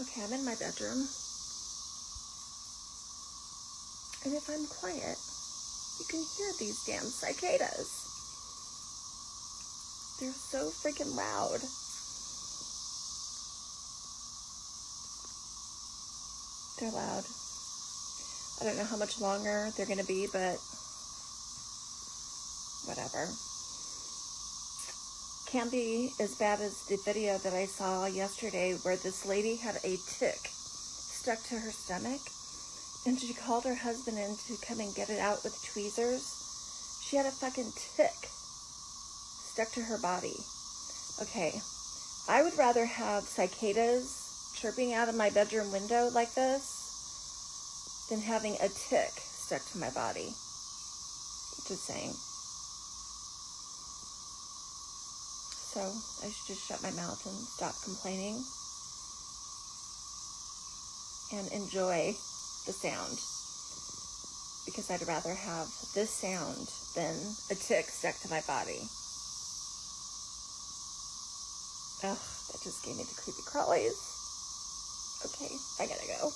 Okay, I'm in my bedroom. And if I'm quiet, you can hear these damn cicadas. They're so freaking loud. They're loud. I don't know how much longer they're going to be, but whatever. Can't be as bad as the video that I saw yesterday where this lady had a tick stuck to her stomach and she called her husband in to come and get it out with tweezers. She had a fucking tick stuck to her body. Okay, I would rather have cicadas chirping out of my bedroom window like this than having a tick stuck to my body. Just saying. So I should just shut my mouth and stop complaining and enjoy the sound, because I'd rather have this sound than a tick stuck to my body. Ugh, that just gave me the creepy crawlies. Okay, I gotta go.